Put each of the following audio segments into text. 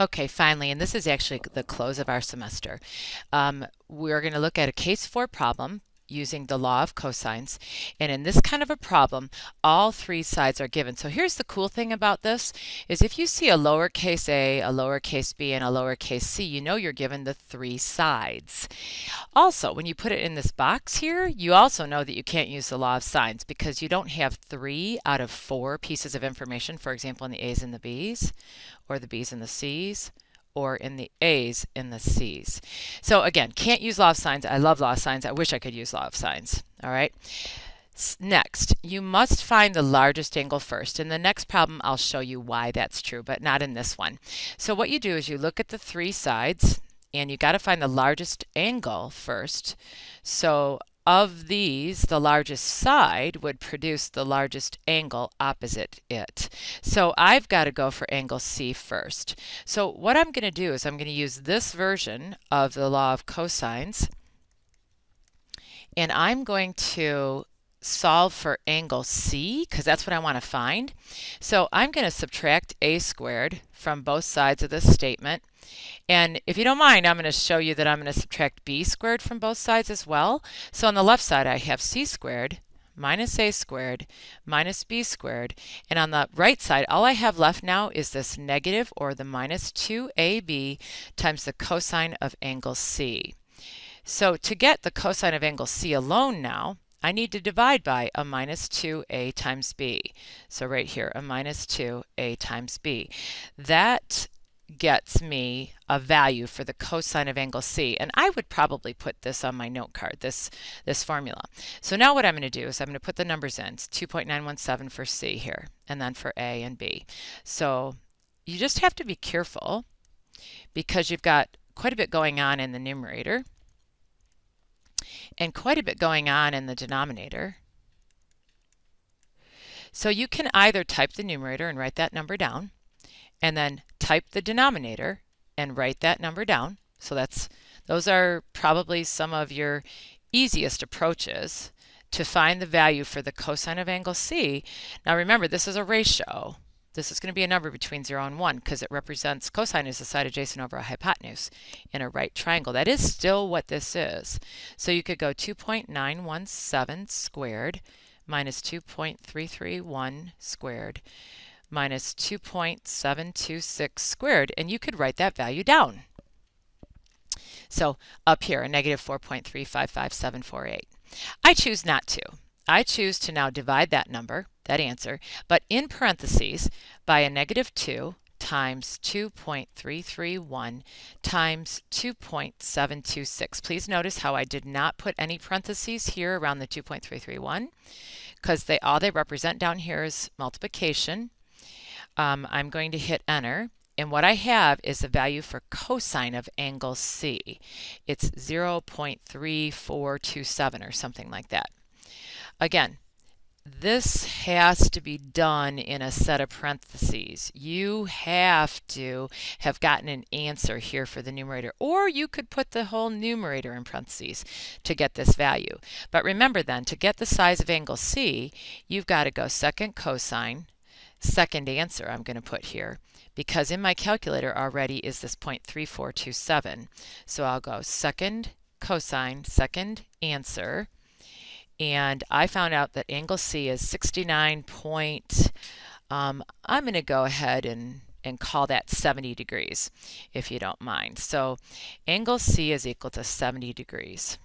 Okay, finally, and this is actually the close of our semester. We're going to look at a case 4 problem using the law of cosines. And in this kind of a problem, all three sides are given. So here's the cool thing about this is if you see a lowercase a, lowercase b, and a lowercase c, you know you're given the three sides. Also, when you put it in this box here, you also know that you can't use the law of sines because you don't have 3 out of 4 pieces of information, for example, in the a's and the b's, or the b's and the c's, or in the a's and the c's. So again, can't use law of sines. I love law of sines. I wish I could use law of sines. All right. Next, you must find the largest angle first. In the next problem, I'll show you why that's true, but not in this one. So what you do is you look at the three sides, and you got to find the largest angle first. So of these, the largest side would produce the largest angle opposite it. So I've got to go for angle C first. So what I'm going to do is I'm going to use this version of the law of cosines, and I'm going to solve for angle C because that's what I want to find. So I'm going to subtract a squared from both sides of this statement. And if you don't mind, I'm going to show you that I'm going to subtract b squared from both sides as well. So on the left side, I have c squared minus a squared minus b squared. And on the right side, all I have left now is this negative, or the minus 2ab times the cosine of angle C. So to get the cosine of angle C alone now, I need to divide by a minus 2a times b. So right here, a minus 2a times b. That gets me a value for the cosine of angle C. And I would probably put this on my note card, this formula. So now what I'm going to do is I'm going to put the numbers in. It's 2.917 for C here, and then for A and B. So you just have to be careful because you've got quite a bit going on in the numerator and quite a bit going on in the denominator. So you can either type the numerator and write that number down, and then type the denominator and write that number down. So those are probably some of your easiest approaches to find the value for the cosine of angle C. Now remember, this is a ratio. This is going to be a number between 0 and 1 because it represents cosine is the side adjacent over a hypotenuse in a right triangle. That is still what this is. So you could go 2.917 squared minus 2.331 squared minus 2.726 squared, and you could write that value down. So up here, a negative 4.355748. I choose not to. I choose to now divide that number, that answer, but in parentheses by a negative 2 times 2.331 times 2.726. Please notice how I did not put any parentheses here around the 2.331 because all they represent down here is multiplication. I'm going to hit enter, and what I have is the value for cosine of angle C. It's 0.3427 or something like that. Again, this has to be done in a set of parentheses. You have to have gotten an answer here for the numerator, or you could put the whole numerator in parentheses to get this value. But remember then, to get the size of angle C, you've got to go second cosine, second answer I'm going to put here, because in my calculator already is this 0.3427. So I'll go second cosine, second answer, and I found out that angle C is 69 I'm going to go ahead and call that 70 degrees, if you don't mind. So angle C is equal to 70 degrees.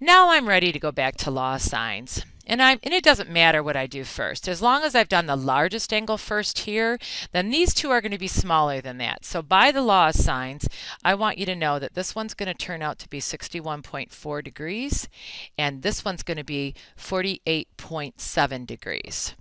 Now I'm ready to go back to law of sines. And it doesn't matter what I do first. As long as I've done the largest angle first here, then these two are going to be smaller than that. So by the law of sines, I want you to know that this one's going to turn out to be 61.4 degrees, and this one's going to be 48.7 degrees.